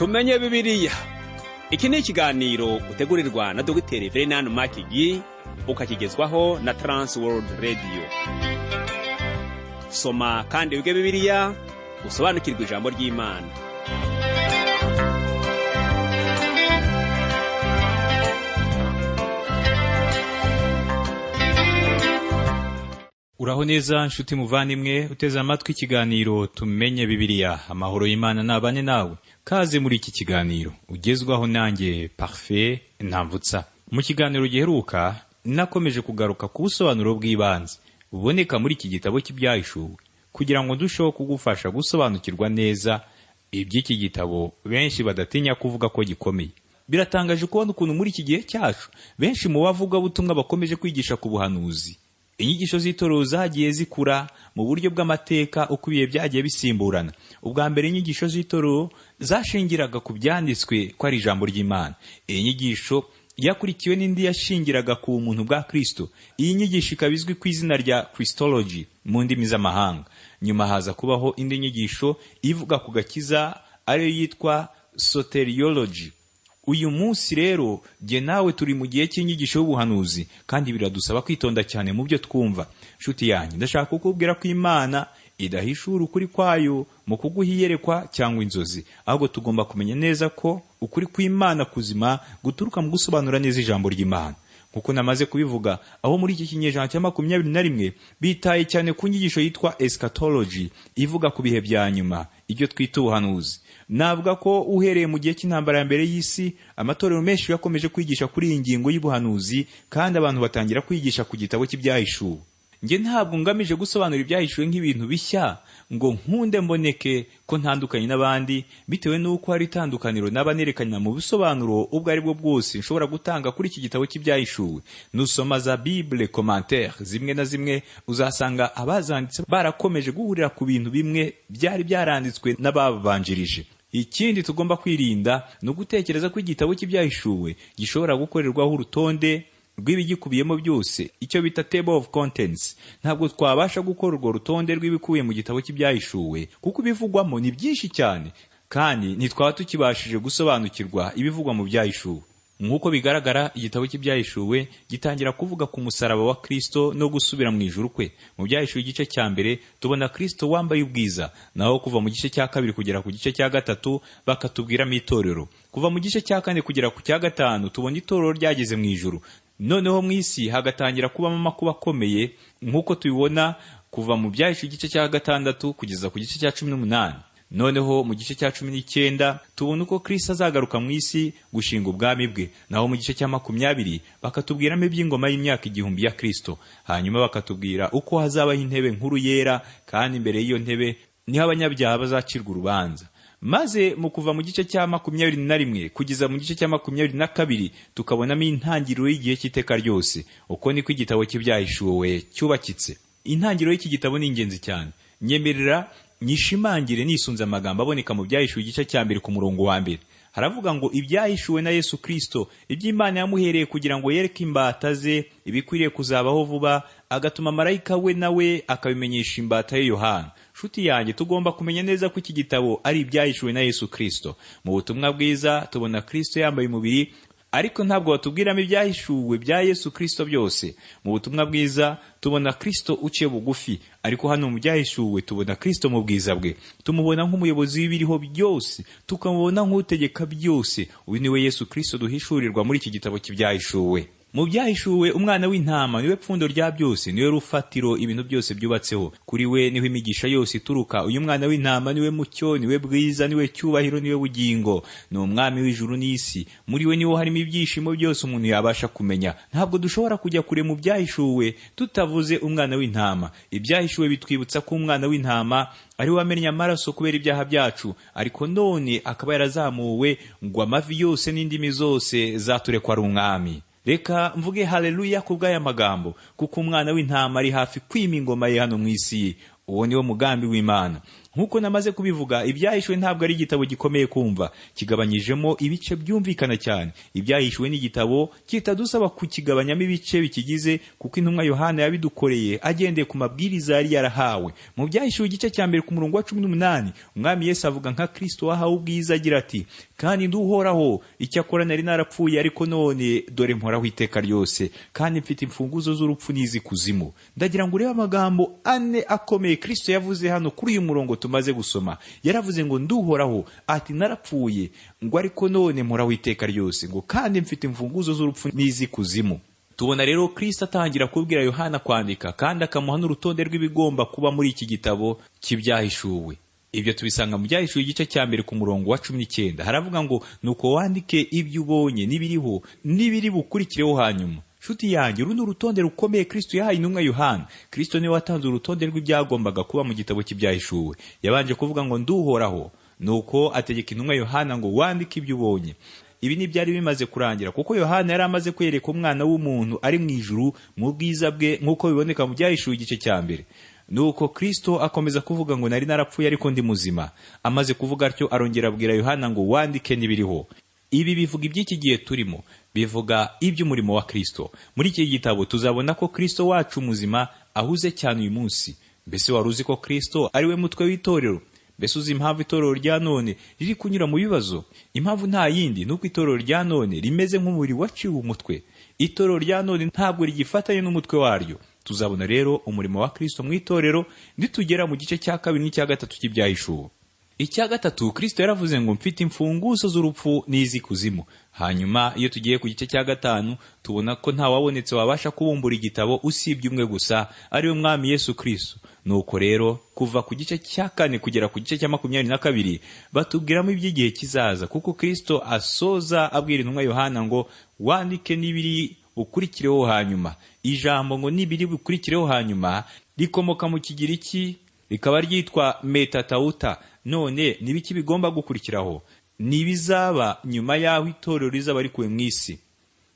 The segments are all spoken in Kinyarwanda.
tumenye Bibiliya. Iki ni ikiganiro utegurirwa na Dr. Verenano Makigi ukakigezwaho na Trans World Radio. Soma kandi wige Bibiliya usobanukirwe ijambo ry'Imana. Uraho neza nshuti muvandimwe uteze amatwi ikiganiro tumenye Bibiliya. Amahoro y'Imana nabane nawe. Kaze muri iki kiganiro ugezwaho nanjye Parfait Ntamvutsa. Mu kiganiro giheruka nakomeje kugaruka ku busobanuro bw'ibanze buboneka muri iki gitabo cy'Ibyahishuwe kugira ngo ndusheho kugufasha gusobanukirwa neza iby'iki gitabo benshi badatinya kuvuga ko gikomeye. Biratangaje kubona ukuntu muri iki gihe cyacu benshi mu bavuga butumwa bakomeje kwigisha ku buhanuzi. Inyigisho z'itorero zagiye zikura mu buryo bw'amateka uko ibihe byagiye bisimburana. Ubwa mbere inyigisho z'itorero zashingiraga ku byanditswe ko ari ijambo ry'Imana. Iyi nyigisho yakurikiwe n'indi yashingiraga ku bumuntu bwa Kristo. Iyi nyigisho ikaba izwi ku izina rya Christology mu ndimi z'amahanga. Nyuma haza kubaho indi nyigisho ivuga ku gakiza ariyo yitwa Soteriology. Uyu munsi rero jye nawe turi mu gihe cy'inyigisho y'ubuhanuzi kandi biradusaba kwitonda cyane mu byo twumva. Nshuti yanjye, ndashaka kukubwira ko Imana idahishura ukuri kwayo mu kuguha iyerekwa cyangwa inzozi, ahubwo tugomba kumenya neza ko ukuri kw'Imana kuzima guturuka mu gusobanura neza ijambo ry'Imana. Kuko namaze kubivuga, aho muri iki kinyejana cya 21 bitaye cyane ku nyigisho yitwa eschatology ivuga ku bihe bya nyuma, ibyo twita ubuhanuzi. Navuga ko uhereye mu gihe cy'intambara ya mbere y'isi amatorero menshi yakomeje kwigisha kuri iyi ngingo y'ubuhanuzi kandi abantu batangira kwigisha ku gitabo cy'Ibyahishuwe. Nge ntabwo ngamije gusobanura Ibyahishuwe nk'ibintu bishya ngo nkunde mboneke ko ntandukanye n'abandi, bitewe n'uko hari itandukaniro n'abanerekana mu bisobanuro ubwo ari bwo bwose nshobora gutanga kuri iki gitabo cy'Ibyahishuwe. Nusoma za Bible commentaire zimwe na zimwe uzasanga abazanditse barakomeje guhurira ku bintu bimwe byari byaranditswe n'ababanjirije. Ikindi tugomba kwirinda no gutekereza ko igitabo cy'Ibyahishuwe gishobora gukorerwaho urutonde rw'ibigikubiyemo byose, icyo bita table of contents. Ntabwo twabasha gukora urwo rutonde rw'ibikubiye mu gitabo cy'Ibyahishuwe kuko ibivugwamo ni byinshi cyane kandi ntitwaba tukibashije gusobanukirwa ibivugwa mu Byahishuwe. Nk'uko bigaragara, igitabo cy'Ibyahishuwe gitangira kuvuga ku musaraba wa Kristo no gusubira mu ijuru kwe. Mu Byahishuwe igice cya mbere tubona Kristo wambaye ubwiza, naho kuva mu gice cya kabiri kugera ku gice cya gatatu bakatubwiramo itorero. Kuva mu gice cya kane kugera ku cya gatanu tubona itorero ryageze mu ijuru. Noneho mu isi hagatangira kubamo amakuba akomeye nk'uko tubibona kuva mu Byahishuwe igice cya gatandatu kugeza ku gice cya 18. Noneho mu gice cya 19 tubona uko Kristo azagaruka mu isi gushinga ubwami bwe. Naho mu gice cya 20 bakatubwiramo iby'ingoma y'imyaka 1000 ya Kristo. Hanyuma bakatubwira uko hazabaho intebe nkuru yera kandi imbere y'iyo ntebe niho abanyabyaha bazacirwa urubanza. Maze mu kuva mu gice cya 21 kugeza mu gice cya 22 tukabonamo intangiriro y'igihe cy'iteka ryose. Uko niko igitabo cy'Ibyahishuwe cyubakitse. Intangiriro y'iki gitabo ni ingenzi cyane. Nyemerera nyishimangire nisunze amagambo aboneka mu Byahishuwe igice cya mbere ku murongo wa mbere. Haravuga ngo Ibyahishuwe na Yesu Kristo, iby'Imana yamuhereye kugira ngo yereke imbata ze ibikwiriye kuzabaho vuba, agatuma marayika we nawe akabimenyesha imbata ye Yohana. Shuti yanjye, tugomba kumenya neza ko iki gitabo ari Ibyahishuwe na Yesu Kristo. Mu butumwa bwiza tubona Kristo yambaye umubiri, ariko ntabwo batubwiramo Ibyahishuwe bya Yesu Kristo byose. Mu butumwa bwiza tubona Kristo uciye bugufi, ariko hano mu Byahishuwe tubona Kristo mu bwiza bwe. Tumubona nk'umuyobozi w'ibiriho byose, tukamubona nk'utegeka byose. Uyu niwe Yesu Kristo duhishurirwa muri iki gitabo cy'Ibyahishuwe. Mu Byahishuwe umwana w'intama niwe pfundo rya byose, niwe rufatiro ibintu byose byubatseho. Kuri we niho imigisha yose ituruka. Uyu mwana w'intama niwe mucyo, niwe bwiza, niwe cyubahiro, niwe bugingo. Ni umwami w'ijuru n'isi. Muri we niho harimo ibyishimo byose umuntu yabasha kumenya. Ntabwo dushobora kujya kure mu Byahishuwe tutavuze umwana w'intama. Ibyahishuwe bitwibutsa ko umwana w'intama ari we wamennye amaraso kubera ibyaha byacu, ariko none akaba yarazamuwe ngo amavi yose n'indimi zose zaturekwa ari umwami. Reka mvuge haleluya kubw'aya magambo, kuko umwana w'intama ari hafi kwima ingoma ye hano mu isi. Uwo niwo mugambi w'Imana. nk'uko namaze kubivuga, Ibyahishuwe ntabwo ari igitabo gikomeye kumva, kigabanyijemo ibice byumvikana cyane. Ibyahishuwe ni igitabo kitadusaba kukigabanyamo ibice bikigize, kuko intumwa Yohana yabidukoreye agendeye ku mabwiriza yari yarahawe. Mu Byahishuwe igice cya mbere ku murongo wa 18, umwami Yesu avuga nka Kristo wahawe ubwiza agira ati, kandi nduhoraho, icyakora nari narapfuye, ariko none dore mporaho iteka ryose, kandi mfite imfunguzo z'urupfu n'iz'ikuzimu. Ndagira ngo urebe amagambo ane akomeye Kristo yavuze hano kuri uyu murongo tumaze gusoma. Yaravuze ngo nduhoraho, ati narapfuye, ngo ariko none mporaho iteka ryose, ngo kandi mfite imfunguzo z'urupfu n'iz'ikuzimu. Tubona rero Kristo atangira kubwira Yohana kwandika, kandi akamuha n'urutonde rw'ibigomba kuba muri iki gitabo cy'Ibyahishuwe. Ibyo tubisanga mu Byahishuwe igice cya mbere ku murongo wa 19. Haravuga ngo nuko wandike ibyo ubonye n'ibiriho n'ibiri bukurikireho hanyuma. Nshuti yanjye, uru ni urutonde rukomeye Kristo yahaye intumwa Yohana. Kristo niwe watanze urutonde rw'ibyagombaga kuba mu gitabo cy'Ibyahishuwe. Yabanje kuvuga ngo nduhoraho, nuko ategeka intumwa Yohana ngo wandike ibyo ubonye. Ibi ni byari bimaze kurangira, kuko Yohana yari amaze kwereka umwana w'umuntu ari mu ijuru mu bwiza bwe, nk'uko biboneka mu Byahishuwe igice cya mbere. Nuko Kristo akomeza kuvuga ngo nari narapfuye ariko ndi muzima. Amaze kuvuga atyo, arongera abwira Yohana ngo wandike n'ibiriho. Ibi bivuga iby'iki gihe turimo, bivuga iby'umurimo wa Kristo. Muri iki gitabo tuzabona ko Kristo wacu muzima ahuze cyane uyu munsi. Mbese wari uzi ko Kristo ari we mutwe w'itorero? Mbese uzi impamvu itorero rya none riri kunyura mu bibazo? Impamvu nta yindi, nuko itorero rya none rimeze nk'umubiri waciwe umutwe. Itorero rya none ntabwo rigifatanye n'umutwe waryo. Tuzabona rero umurimo wa Kristo mu itorero nitugera mu gice cya 2 n'icya 3 cy'Ibyahishuwe. Icya 3, Kristo yaravuze ngo mfite imfunguzo z'urupfu n'iz'ikuzimu. Hanyuma iyo tugiye ku gice cya 5, tubona ko nta wabonetse wabasha kubumbura igitabo usibye umwe gusa, ari we mwami Yesu Kristo. Nuko rero kuva ku gice cya 4 kugera ku gice cya 22 batubwiramo iby'igihe kizaza, kuko Kristo asoza abwira intumwa Yohana ngo wandike n'ibiri bukurikireho hanyuma. Ijambo ngo n'ibiri bukurikireho hanyuma rikomoka mu Kigiriki, rikaba ryitwa metatauta. None nibiki bigomba gukurikiraho? Nibizaba nyuma yaho itorero rizaba rikuwe mu isi.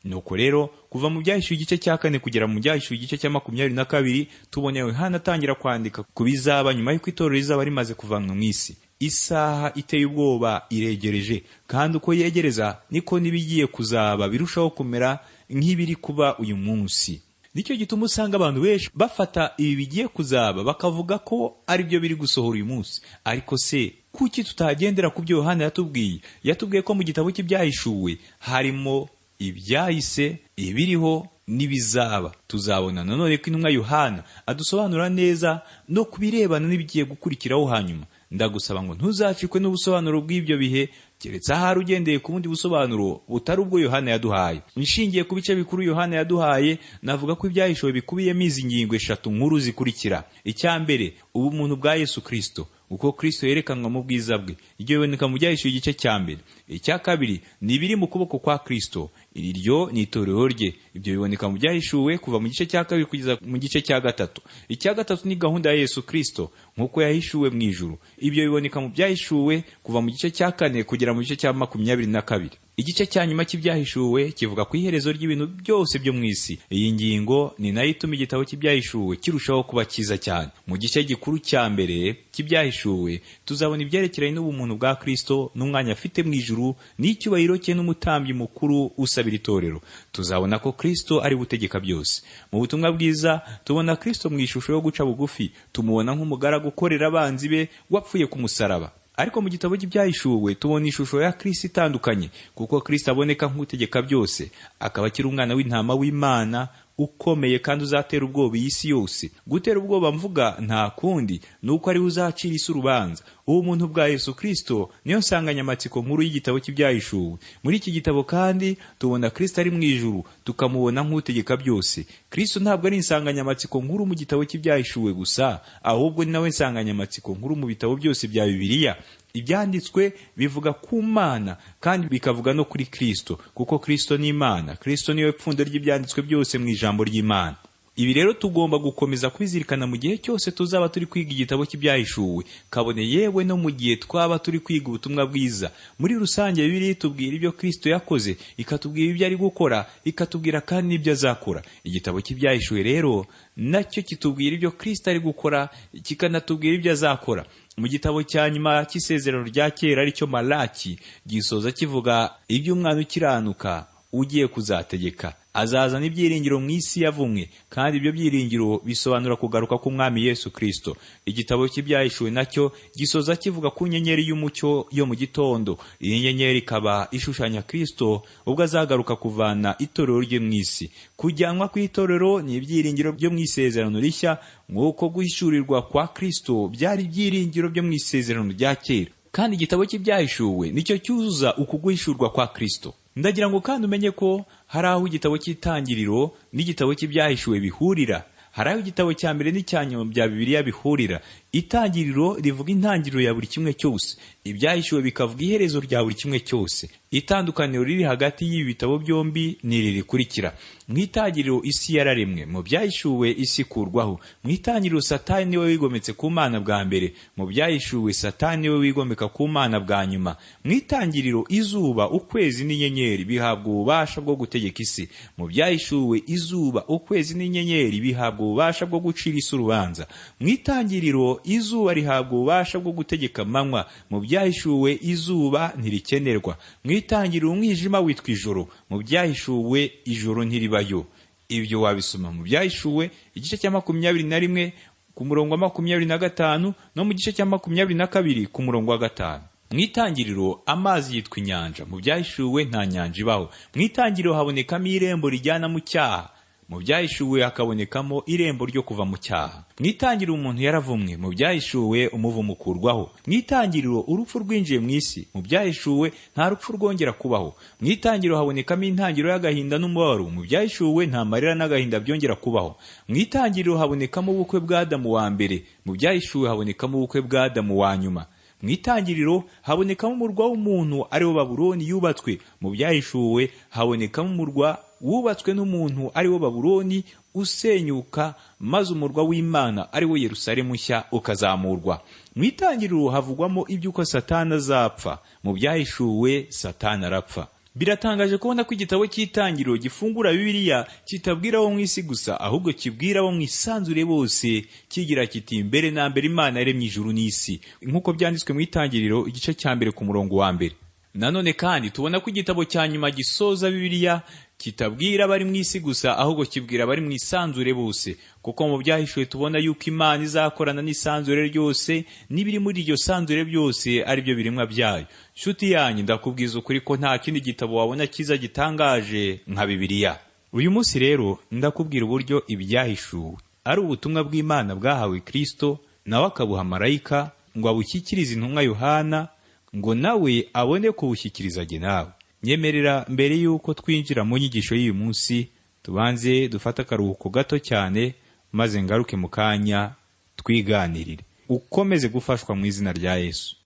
Nuko rero kuva mu Byahishuwe igice cya 4 kugera mu Byahishuwe igice cya 22 tubona Yohana atangira kwandika ku bizaba nyuma y'uko itorero rizaba rimaze kuvanwa mu isi. Isaha iteye ubwoba iregereje, kandi uko yegereza niko nibigiye kuzaba birushaho kumera nk'ibiri kuba uyu munsi. Nicyo gituma usanga abantu benshi bafata ibi bigiye kuzaba bakavuga ko ari byo biri gusohora uyu munsi. Ariko se kuki tutagendera ku byo Yohana yatubwiye? Yatubwiye ko mu gitabo cy'Ibyahishuwe harimo ibyahise, ibiriho n'ibizaba. Tuzabona nanone ko intumwa Yohana adusobanura neza no kubirebana n'ibigiye gukurikiraho hanyuma. Ndagusaba ngo ntuzacikwe n'ubusobanuro bw'ibyo bihe, keretse ahari ugendeye ku bundi busobanuro butari ubwo Yohana yaduhaye. Nshingiye ku bice bikuru Yohana yaduhaye, navuga ko Ibyahishuwe bikubiyemo izi ngingo 3 nkuru zikurikira. Icya mbere, ubumuntu bwa Yesu Kristo, uko Kristo yerekanwa mu bwiza bwe. Iryo biboneka mu Byahishuwe igice cya mbere. Icya kabiri, nibiri mu kuboko kwa Kristo, iryo ni itorero rye. Ibyo biboneka mu Byahishuwe kuva mu gice cya 2 kugeza mu gice cya 3. Icya 3 ni gahunda ya Yesu Kristo nkuko yahishuwe mu ijuru. Ibyo biboneka mu Byahishuwe kuva mu gice cya 4 kugera mu gice cya 22. Igice cya nyuma cy'Ibyahishuwe kivuga ku iherezo ry'ibintu byose byo mu isi. Iyi ngingo ni nayo ituma igitabo cy'Ibyahishuwe kirushaho kuba cyiza cyane. Mu gice gikuru cya mbere cy'Ibyahishuwe tuzabona ibyerekeranye n'ubumuntu bwa Kristo n'umwanya afite mu ijuru n'icyubahiro cye n'umutambyi mukuru usabira itorero. Tuzabona ko Kristo ari butegeka byose. Mu butumwa bwiza tubona Kristo mu ishusho yo guca bugufi. Tumubona nk'umugaragu ukorera abanzi be wapfuye ku musaraba. Ariko mu gitabo cy'Ibyahishuwe tubona ishusho ya Kristo itandukanye, kuko Kristo aboneka nk'utegeka byose, akaba akiri umwana w'intama w'Imana ukomeye kandi uzatera ubwoba iyi si yose. Gutera ubwoba mvuga nta kundi nuko ari uzacira isi urubanza. Ubumuntu bwa Yesu Kristo niyo nsanganyamatsiko nkuru y'igitabo cy'Ibyahishuwe. Muri iki gitabo kandi tubona Kristo ari mu ijuru, tukamubona nk'utegeka byose. Kristo ntabwo ari insanganyamatsiko nkuru mu gitabo cy'Ibyahishuwe gusa, ahubwo ni nawe insanganyamatsiko nkuru mu bitabo byose bya Bibiliya. Ibyanditswe bivuga ku Mana kandi bikavuga no kuri Kristo, kuko Kristo ni Imana. Kristo niwe pfundo ry'ibyanditswe byose mu ijambo ry'Imana. Ibi rero tugomba gukomeza kubizirikana mu gihe cyose tuzaba turi kwiga igitabo cy'Ibyahishuwe, kabone yewe no mu gihe twaba turi kwiga ubutumwa bwiza. Muri rusange Bibiliya itubwira ibyo Kristo yakoze, ikatubwira ibyo ari gukora, ikatubwira kandi n'ibyo azakora. Igitabo cy'Ibyahishuwe rero nacyo kitubwira ibyo Kristo ari gukora, kikanatubwira ibyo azakora. Mu gitabo cya nyuma cy'isezerano rya kera aricyo Malaki, gisoza kivuga iby'umwana ukiranuka ugiye kuzategeka. Azazana ibyiringiro mu isi yavumwe, kandi ibyo byiringiro bisobanura kugaruka k'umwami Yesu Kristo. Igitabo cy'Ibyahishuwe nacyo gisoza kivuga ku nyenyeri y'umucyo yo mu gitondo. Iyi nyenyeri ikaba ishushanya Kristo ubwo azagaruka kuvana itorero rye mu isi. Kujyanwa kw'itorero ni ibyiringiro byo mu isezerano rishya, nk'uko guhishurirwa kwa Kristo byari ibyiringiro byo mu isezerano rya kera. Kandi igitabo cy'Ibyahishuwe nicyo cyuzuza uku guhishurwa kwa Kristo. Ndagira ngo kandi umenye ko hari aho igitabo cy'Itangiriro n'igitabo cy'Ibyahishuwe bihurira. Hari aho igitabo cya mbere n'icya nyuma bya Bibiliya bihurira. Itangiriro rivuga intangiriro ya buri kimwe cyose, Ibyahishuwe bikavuga iherezo rya buri kimwe cyose. Itandukaniro riri hagati y'ibi bitabo byombi ni iri rikurikira: mu Itangiriro isi yararemwe, mu Byahishuwe isi ikurwaho. Mu Itangiriro Satani niwe wigometse ku Mana bwa mbere, mu Byahishuwe Satani niwe wigomeka ku Mana bwa nyuma. Mu Itangiriro izuba, ukwezi n'inyenyeri bihabwa ububasha bwo gutegeka isi. Mu Byahishuwe izuba, ukwezi n'inyenyeri bihabwa ububasha bwo gucira isi urubanza. Mu Itangiriro izuba rihabwa ububasha bwo gutegeka amanywa, mu Byahishuwe izuba ntirikenerwa. Mu Itangiriro umwijima witwa ijoro, mu Byahishuwe ijoro ntiribayo. Ibyo wabisoma mu Byahishuwe igice cya 21 ku murongo wa 25 no mu gice cya 22 ku murongo wa 5. Mu Itangiriro amazi yitwa inyanja, mu Byahishuwe nta nyanja ibaho. Mu Itangiriro habonekamo irembo rijyana mu cyaha, mu Byahishuwe hakabonekamo irembo ryo kuva mu cyaha. Mu Itangiriro umuntu yaravumwe, mu Byahishuwe umuvumo ukurwaho. Mu Itangiriro urupfu rwinjiye mu isi, mu Byahishuwe nta rupfu rwongera kubaho. Mu Itangiriro habonekamo intangiriro y'agahinda n'umubabaro, mu Byahishuwe nta marira n'agahinda byongera kubaho. Mu Itangiriro habonekamo ubukwe bwa Adamu wa mbere, mu Byahishuwe habonekamo ubukwe bwa Adamu wa nyuma. Mu Itangiriro habonekamo umurwa w'umuntu ari wo Babuloni yubatswe, mu Byahishuwe habonekamo umurwa wubatswe n'umuntu ari wo Babuloni usenyuka, maze umurwa w'Imana ari wo Yerusalemu nshya ukazamurwa. Mu Itangiriro havugwamo iby'uko Satani azapfa, mu Byahishuwe Satani arapfa. Biratangaje kubona ko igitabo cy'Itangiriro gifungura Bibiliya kitabwira abo mu isi gusa, ahubwo kibwira abo mu isanzure bose, kigira kiti mbere na mbere Imana yaremye ijuru n'isi, nk'uko byanditswe mu Itangiriro igice cya mbere ku murongo wa mbere. Nanone kandi tubona ko igitabo cya nyuma gisoza Bibiliya kitabwira abari mu isi gusa, ahubwo kibwira abari mu isanzure bose, kuko mu Byahishuwe tubona yuko Imana izakorana n'isanzure ryose n'ibiri muri iryo sanzure byose ari byo biremwa byayo. Nshuti yanyu, ndakubwiza ukuri ko nta kindi gitabo wabona cyiza gitangaje nka Bibiliya. Uyu munsi rero ndakubwira uburyo Ibyahishuwe ari ubutumwa bw'Imana bwahawe Kristo, nawe akabuha marayika ngo abushyikirize intumwa Yohana, ngo nawe abone kubushyikiriza jye nawe. Nyemerera mbere yuko twinjira mu nyigisho y'uyu munsi, tubanze dufata akaruhuko gato cyane, maze ngaruke mu kanya twiganirire. Ukomeze gufashwa mu izina rya Yesu.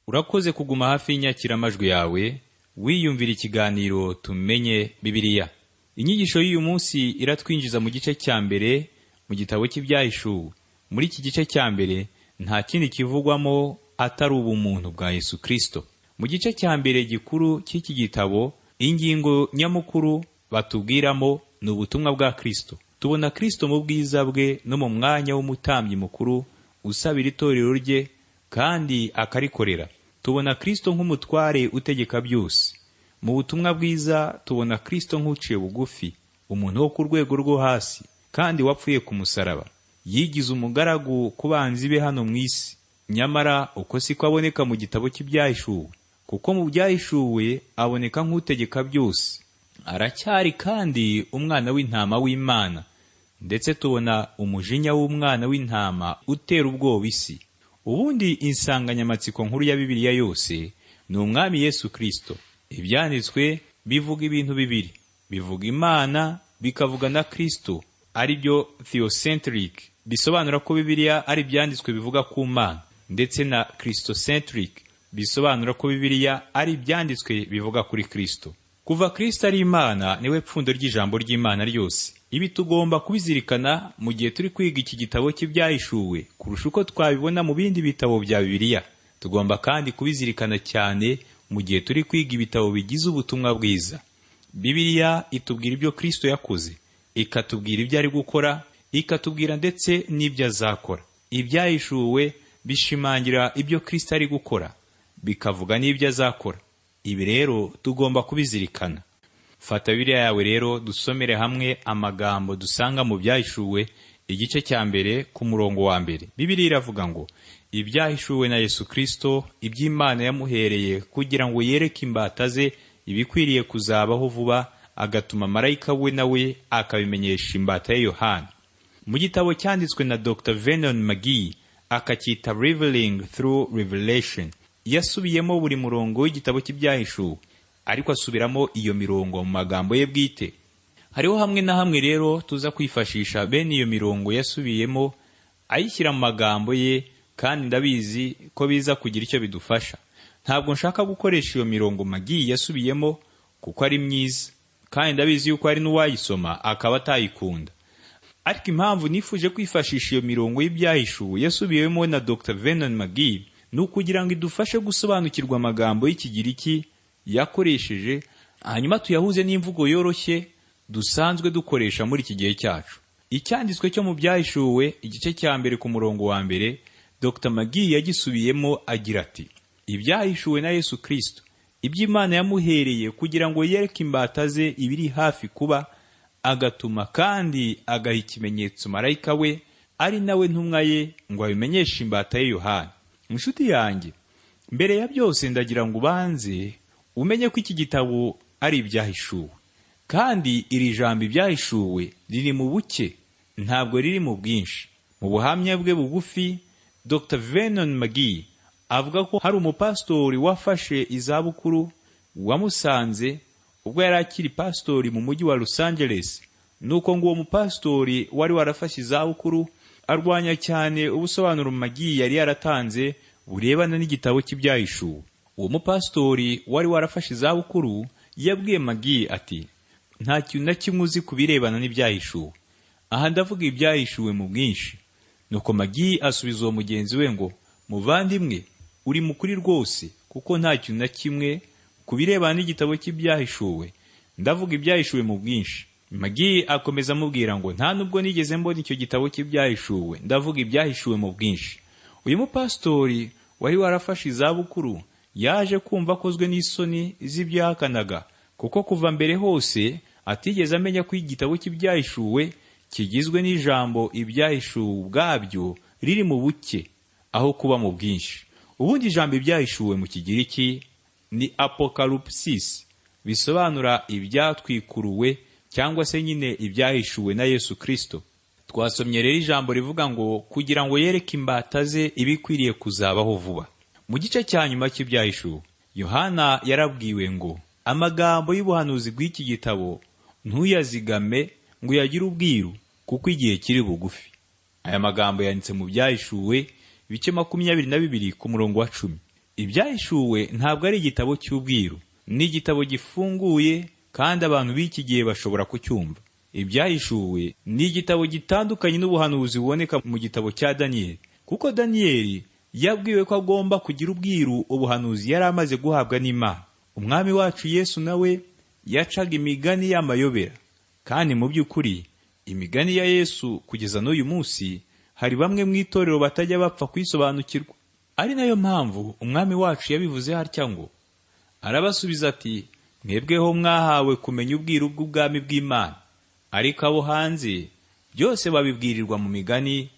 Urakoze kuguma hafi y'inyakiramajwi yawe, wiyumvira ikiganiro tumenye Bibiliya. Inyigisho y'uyu munsi iratwinjiza mu gice cya mbere mu gitabo cy'Ibyahishuwe. Muri iki gice cya mbere nta kindi kivugwamo atari ubumuntu bwa Yesu Kristo. Mu gice cya mbere gikuru cy'iki gitabo, ingingo nyamukuru batubwiramo ni ubutumwa bwa Kristo. Tubona Kristo mu bwiza bwe no mu mwanya w'umutambyi mukuru usabira itorero rye kandi akarikorera. Tubona Kristo nk'umutware utegeka byose. Mu butumwa bwiza tubona Kristo nk'uciye bugufi, umuntu wo ku rwego rwo hasi kandi wapfuye ku musaraba. yigize umugaragu ku banzi be hano mu isi. Nyamara uko siko aboneka mu gitabo cy'Ibyahishuwe, kuko mu Byahishuwe aboneka nk'utegeka byose. Aracyari kandi umwana w'intama w'Imana, ndetse tubona umujinya w'umwana w'intama utera ubwoba isi. Ubundi insanganyamatsiko nkuru ya Bibiliya yose ni Umwami Yesu Kristo. Ibyanditswe bivuga ibintu bibiri, bivuga Imana bikavuga na Kristo, ari byo theocentric, bisobanura ko Bibiliya ari ibyanditswe bivuga ku Mana, ndetse na Christocentric, bisobanura ko Bibiliya ari ibyanditswe bivuga kuri Kristo. Kuva Kristo ari Imana niwe pfundo ry'ijambo ry'Imana ryose. Ibi tugomba kubizirikana mu gihe turi kwiga iki gitabo cy'Ibyahishuwe kurusha uko twabibona mu bindi bitabo bya Bibiliya. Tugomba kandi kubizirikana cyane mu gihe turi kwiga ibitabo bigize ubutumwa bwiza. Bibiliya itubwira ibyo Kristo yakoze, ikatubwira ibyo ari gukora, ikatubwira ndetse n'ibyo azakora. Ibyahishuwe bishimangira ibyo Kristo ari gukora, bikavuga n'ibyo azakora. Ibi rero tugomba kubizirikana. Fata Bibiliya yawe rero dusomere hamwe amagambo dusanga mu Byahishuwe igice cya mbere ku murongo wa mbere. Bibiliya iravuga ngo, ibyahishuwe na Yesu Kristo, iby'Imana yamuhereye kugira ngo yereke imbata ze ibikwiriye kuzabaho vuba, agatuma marayika we nawe akabimenyesha imbata ye Yohana. Mu gitabo cyanditswe na Dr. Vernon McGee akacyita Revealing Through Revelation, yasubiyemo buri murongo w'igitabo cy'Ibyahishuwe, ariko asubiramo iyo mirongo mu magambo ye bwite. Hariho hamwe na hamwe rero tuza kwifashisha bene iyo mirongo yasubiyemo ayishyira mu magambo ye, kandi ndabizi ko biza kugira icyo bidufasha. Ntabwo nshaka gukoresha iyo mirongo McGee yasubiyemo kuko ari myiza, kandi ndabizi yuko hari n'uwayisoma akaba atayikunda. Ariko impamvu nifuje kwifashisha iyo mirongo y'Ibyahishuwe yasubiwemo na Dr. Vernon McGee ni ukugira ngo idufashe gusobanukirwa amagambo y'Ikigiriki yakoresheje, hanyuma tuyahuze n'imvugo yoroshye dusanzwe dukoresha muri iki gihe cyacu. Icyanditswe cyo mu Byahishuwe igice cya mbere ku murongo wa mbere, Dr. McGee yagisubiyemo agira ati, ibyahishuwe na Yesu Kristo, iby'Imana yamuhereye kugira ngo yereke imbata ze ibiri hafi kuba, agatuma kandi agaha ikimenyetso marayika we, ari nawe ntumwa ye, ngo abimenyeshe imbata ye Yohana. Inshuti yanjye, mbere ya byose ndagira ngo ubanze umenye ko iki gitabo ari Ibyahishuwe, kandi iri jambo Ibyahishuwe riri mu buke, ntabwo riri mu bwinshi. Mu buhamya bwe bugufi, Dr. Vernon McGee avuga ko hari umupastori wafashe izabukuru wamusanze ubwo yari akiri pastori mu mujyi wa Los Angeles, nuko ngo uwo mupastori wari warafashe izabukuru arwanya cyane ubusobanuro McGee yari yaratanze burebana n'igitabo cy'Ibyahishuwe. Uwo mupastori wari warafashe izabukuru yabwiye McGee ati, nta kintu na kimwe uzi ku birebana n'Ibyahishuwe. Aha ndavuga Ibyahishuwe mu bwinshi. Nuko McGee asubiza uwo mugenzi we ngo, muvandimwe, uri mukuri rwose, kuko nta kintu na kimwe ku birebana n'igitabo cy'Ibyahishuwe. Ndavuga Ibyahishuwe mu bwinshi. McGee akomeza amubwira ngo, nta nubwo nigeze mbona icyo gitabo cy'Ibyahishuwe, ndavuga Ibyahishuwe mu bwinshi. Uyu mupastori wari warafashe izabukuru yaje kumva akozwe n'isoni z'ibyahakanaga, kuko kuva mbere hose atigeze amenya ko igitabo cy'Ibyahishuwe kigizwe n'ijambo Ibyahishuwe ubwabyo riri mu buke aho kuba mu bwinshi. Ubundi ijambo Ibyahishuwe mu Kigiriki ni apokalupsis, bisobanura ibyatwikuruwe cyangwa se nyine ibyahishuwe na Yesu Kristo. Twasomye rero ijambo rivuga ngo kugira ngo yereke imbata ze ibikwiriye kuzabaho vuba. Mu gice cya nyuma cy'Ibyahishuwe, Yohana yarabwiwe ngo, amagambo y'ubuhanuzi bw'iki gitabo ntuyazigame ngo uyagire ubwiru, kuko igihe kiri bugufi. Aya magambo yanditse mu Byahishuwe ibice 22 ku murongo wa 10. Ibyahishuwe ntabwo ari igitabo cy'ubwiru, ni igitabo gifunguye kandi abantu b'iki gihe bashobora kucyumva. Ibyahishuwe ni igitabo gitandukanye n'ubuhanuzi buboneka mu gitabo cya Daniyeli, kuko Daniyeli yabwiwe ko agomba kugira ubwiru ubuhanuzi yari amaze guhabwa n'Imana. Umwami wacu Yesu nawe yacaga imigani y'amayobera, kandi mu by'ukuri imigani ya Yesu kugeza n'uyu munsi hari bamwe mu itorero batajya bapfa kwisobanukirwa. Ari nayo mpamvu umwami wacu yabivuze hatya ngo, arabasubiza ati, mwebweho mwahawe kumenya ubwiru bw'ubwami bw'Imana, ariko abo hanze byose babibwirirwa mu migani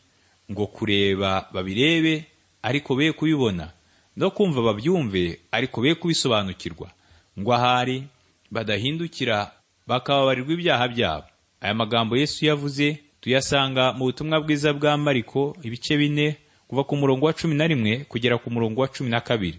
ngo kureba babirebe ariko be kubibona, no kumva babyumve ariko be kubisobanukirwa, ngo ahari badahindukira bakababarirwa ibyaha byabo. Aya magambo Yesu yavuze tuyasanga mu butumwa bwiza bwa Mariko ibice 4 kuva ku murongo wa 11 kugera ku murongo wa 12.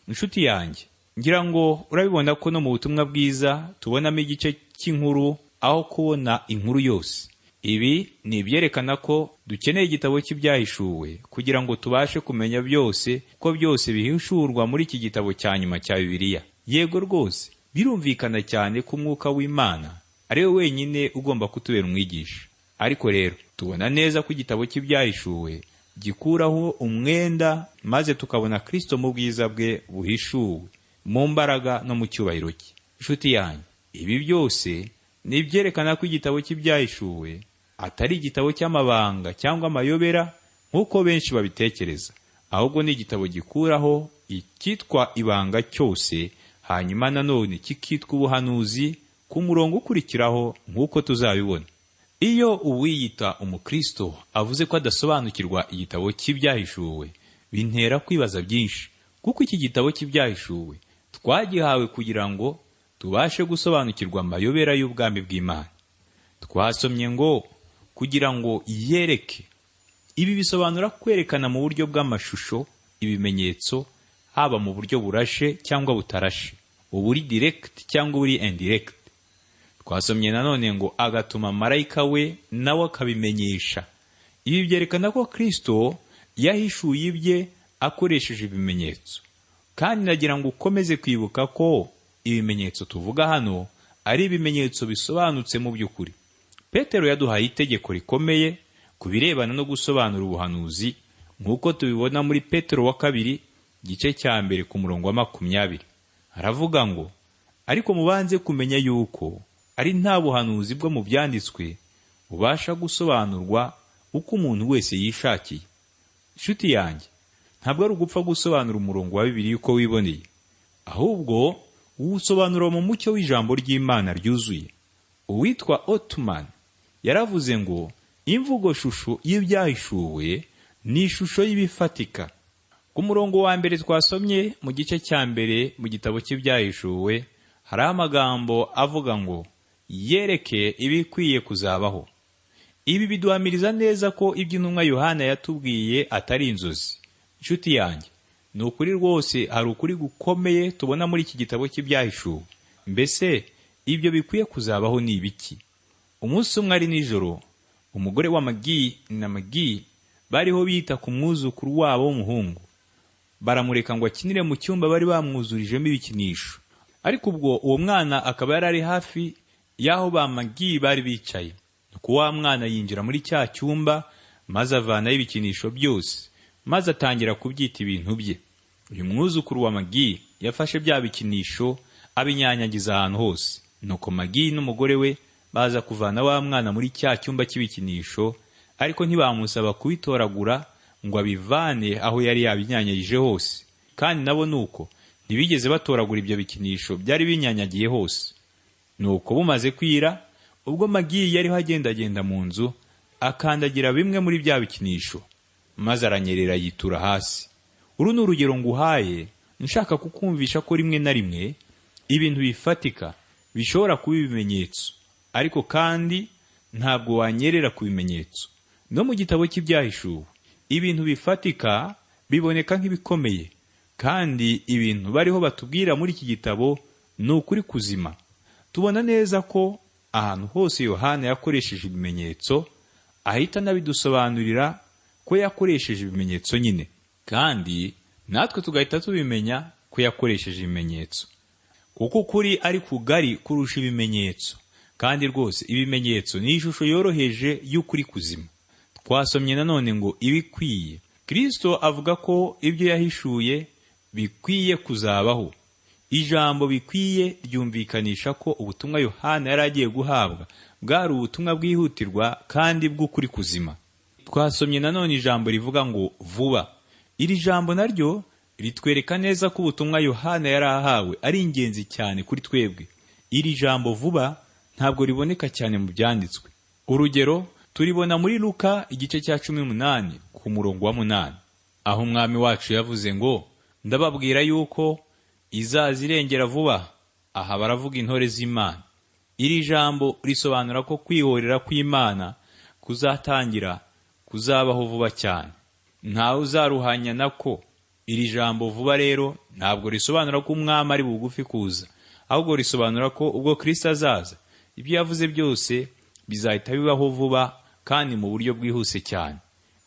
Inshuti yanjye, ngira ngo urabibona ko no mu butumwa bwiza tubonamo igice cy'inkuru aho kubona inkuru yose. Ibi ni ibyerekana ko dukeneye igitabo cy'Ibyahishuwe kugira ngo tubashe kumenya byose, ko byose bihishurwa muri iki gitabo cya nyuma cya Bibiliya. Yego rwose, birumvikana cyane ko Umwuka w'Imana ari we wenyine ugomba kutubera umwigisha. Ariko rero tubona neza ko igitabo cy'Ibyahishuwe gikuraho umwenda, maze tukabona Kristo mu bwiza bwe buhishuwe, mu mbaraga no mu cyubahiro cye. Inshuti yanjye, ibi byose ni ibyerekana ko igitabo cy'Ibyahishuwe atari igitabo cy'amabanga cyangwa amayobera nk'uko benshi babitekereza, ahubwo ni igitabo gikuraho icyitwa ibanga cyose, hanyuma nanone kikitwa ubuhanuzi ku murongo ukurikiraho nk'uko tuzabibona. Iyo uwiyita umukristo avuze ko adasobanukirwa igitabo cy'Ibyahishuwe, bintera kwibaza byinshi, kuko iki gitabo cy'Ibyahishuwe twagihawe kugira ngo tubashe gusobanukirwa amayobera y'ubwami bw'Imana. Twasomye ngo kugira ngo yereke. Ibi bisobanura kwerekana mu buryo bw'amashusho ibimenyetso, haba mu buryo burashe cyangwa butarashe, uburi direct cyangwa uburi indirect. Twasomye nanone ngo agatuma marayika we nawe akabimenyesha. Ibi byerekana ko Kristo yahishuye ibye akoresheje ibimenyetso. Kandi nagira ngo ukomeze kwibuka ko ibimenyetso tuvuga hano ari ibimenyetso bisobanutse mu by'ukuri. Petero yaduhaye itegeko rikomeye ku birebana no gusobanura ubuhanuzi, nk'uko tubibona muri Petero wa 2 gice cya 1 ku murongo wa 20. Aravuga ngo, ariko mubanze kumenya yuko ari nta buhanuzi bwo mu byanditswe bubasha gusobanurwa uko umuntu wese yishakiye. Inshuti yanjye, ntabwo ari ugupfa gusobanura umurongo wa Bibiliya uko wiboneye, ahubwo uwusobanura mu mucyo w'ijambo ry'Imana ryuzuye. Uwitwa Ottoman yaravuze ngo imvugo shusho y'Ibyahishuwe ni ishusho y'ibifatika. Ku murongo wa 1 twasomye mu gice cya 1 mu gitabo cy'Ibyahishuwe hari amagambo avuga ngo yereke ibikwiye kuzabaho. Ibi biduhamiriza neza ko iby'intumwa Yohana yatubwiye atari inzozi. Inshuti yanjye, ni ukuri rwose, hari ukuri gukomeye tubona muri iki gitabo cy'Ibyahishuwe. Mbese ibyo bikwiye kuzabaho ni ibiki? Umunsi umwe ari nijoro, umugore wa Magi na Magi bariho bita ku mwuzukuru wabo w'umuhungu. Baramureka ngo akinire mu cyumba bari bamwuzurijemo ibikinisho. Ariko ubwo uwo mwana akaba yarari hafi y'aho ba Magi bari bicaye. Nuko wa mwana yinjira muri cya cyumba, maze avanaho ibikinisho byose, maze atangira kubyita ibintu bye. Uyu mwuzukuru wa Magi yafashe bya bikinisho abinyanyagiza ahantu hose. Nuko Magi n'umugore we baza kuvana wa mwana muri cya cyumba cy'ibikinisho, ariko ntibamusaba kubitoragura ngo abivane aho yari yabinyanyagije hose. Kandi nabo nuko ntibigeze batoragura ibyo bikinisho byari binyanyagiye hose. Nuko bumaze kwira, ubwo Magi yariho agendagenda mu nzu, akandagira bimwe muri bya bikinisho, maze aranyerera yitura hasi. Uru ni urugero nguhaye nshaka kukumvisha ko rimwe na rimwe ibintu bifatika bishobora kuba ibimenyetso, ariko kandi ntabwo wanyerera ku bimenyetso. No mu gitabo cy'Ibyahishuwe ibintu bifatika biboneka nk'ibikomeye, kandi ibintu bariho batubwira muri iki gitabo ni ukuri kuzima. Tubona neza ko ahantu hose Yohana yakoresheje ibimenyetso, ahita anabidusobanurira ko yakoresheje ibimenyetso nyine, kandi natwe tugahita tubimenya ko yakoresheje ibimenyetso, kuko ukuri ari kugari kurusha ibimenyetso. Kandi rwose ibimenyetso ni ishusho yoroheje y'ukuri kuzima. Twasomye nanone ngo ibikwiye. Kristo avuga ko ibyo yahishuye bikwiye kuzabaho. Ijambo bikwiye ryumvikanisha ko ubutumwa Yohana yari agiye guhabwa bwari ubutumwa bwihutirwa kandi bw'ukuri kuzima. Twasomye nanone ijambo rivuga ngo vuba. Iri jambo naryo ritwereka neza ko ubutumwa Yohana yari ahawe ari ingenzi cyane kuri twebwe. Iri jambo vuba ntabwo riboneka cyane mu byanditswe. Urugero, turibona muri Luka igice cya 18 ku murongo wa 8, aho umwami wacu yavuze ngo, ndababwira yuko izaza irengera vuba. Aha baravuga intore z'Imana. Iri jambo risobanura ko kwihorera kw'Imana kuzatangira kuzabaho vuba cyane. Ntawe uzaruhanya nako. Iri jambo vuba rero ntabwo risobanura ko umwami ari bugufi kuza, ahubwo risobanura ko ubwo Kristo azaza, ibyo yavuze byose bizahita bibaho vuba kandi mu buryo bwihuse cyane.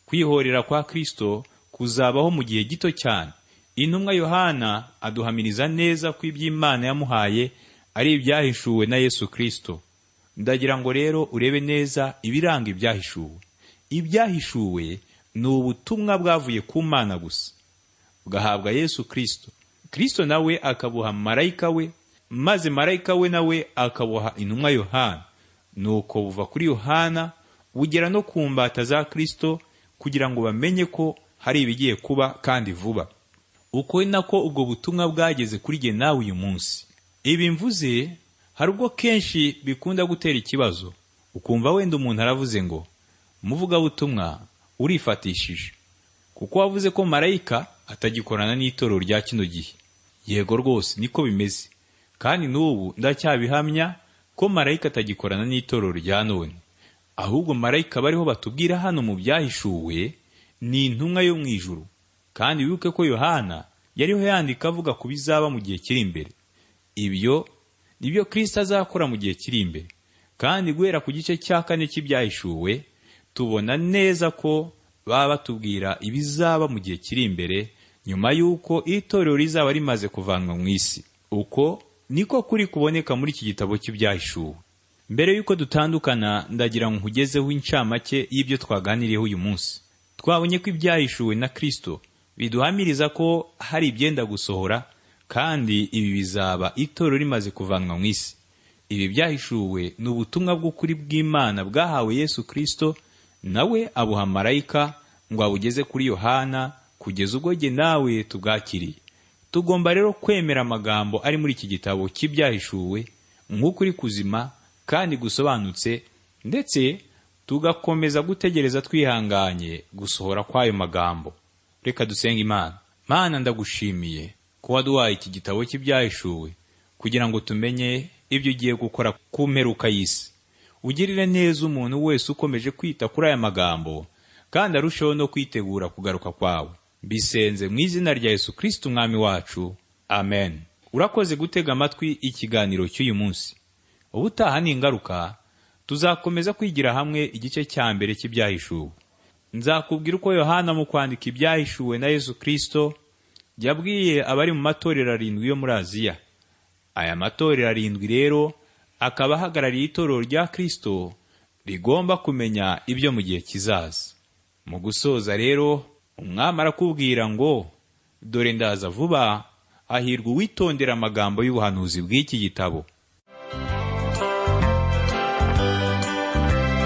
Kwihorera kwa Kristo kuzabaho mu gihe gito cyane. Intumwa Yohana aduhamiriza neza ko iby'Imana yamuhaye ari ibyahishuwe na Yesu Kristo. Ndagira ngo rero urebe neza ibiranga ibyahishuwe. Ibyahishuwe ni ubutumwa bwavuye ku Mana gusa, bugahabwa Yesu Kristo. Kristo nawe akabuha marayika we, maze marayika we nawe akabuha intumwa Yohana. Nuko buva kuri Yohana bugera no ku mbata za Kristo, kugira ngo bamenye ko hari ibigiye kuba kandi vuba. Uko nako ubwo butumwa bwageze kuri jye nawe uyu munsi. Ibi mvuze hari ubwo kenshi bikunda gutera ikibazo, ukumva wenda umuntu aravuze ngo, muvuga butumwa urifatishije, kuko wavuze ko marayika atagikorana n'itorero rya kino gihe. Yego rwose niko bimeze, kandi n'ubu ndacyabihamya ko marayika atagikorana n'itorero rya none. Ahubwo marayika bariho batubwira hano mu byahishuwe ni intumwa yo mu ijuru. Kandi wibuke ko Yohana yariho yandika avuga ku bizaba mu gihe kiri imbere. Ibyo nibyo Kristo azakora mu gihe kiri imbere. Kandi guhera ku gice cya 4 cy'ibyahishuwe tubona neza ko baba batubwira ibizaba mu gihe kiri imbere, nyuma y'uko itorero rizaba rimaze kuvanwa mu isi. Uko niko kuri kuboneka muri iki gitabo cy'ibyahishuwe. Mbere y'uko dutandukana, ndagira ngo nkugezeho incamake y'ibyo twaganiriyeho uyu munsi. Twabonye ko ibyahishuwe na Kristo biduhamiriza ko hari ibyenda gusohora, kandi ibi bizaba itorero rimaze kuvanwa mu isi. Ibi byahishuwe ni ubutumwa bw'ukuri bw'Imana bwahawe Yesu Kristo, nawe abuha marayika ngo abugeze kuri Yohana kugeza ubwo jye nawe tubwakiriye. Tugomba rero kwemera amagambo ari muri iki gitabo cy'ibyahishuwe nk'ukuri kuzima kandi gusobanutse, ndetse tugakomeza gutegereza twihanganye gusohora kw'ayo magambo. Reka dusenge Imana. Mana, ndagushimiye ko waduhaye iki gitabo cy'ibyahishuwe kugira ngo tumenye ibyo ugiye gukora ku mperuka y'isi. Ugirire neza umuntu wese ukomeje kwita kuri aya magambo, kandi arusheho no kwitegura kugaruka kwawe. Bisenze mu izina rya Yesu Kristo umwami wacu. Amen. Urakoze gutega amatwi ikiganiro cy'uyu munsi. Ubutaha ni ingaruka tuzakomeza kwigira hamwe igice cya mbere cy'ibyahishuwe. Nzakubwira uko Yohana mu kwandika ibyahishuwe na Yesu Kristo yabwiye abari mu matorero 7 yo muri Aziya. Aya matorero 7 rero akaba ahagarariye itorero rya Kristo rigomba kumenya ibyo mu gihe kizaza. Mu gusoza rero, umwami arakubwira ngo, dore ndaza vuba, hahirwa uwitondera amagambo y'ubuhanuzi bw'iki gitabo.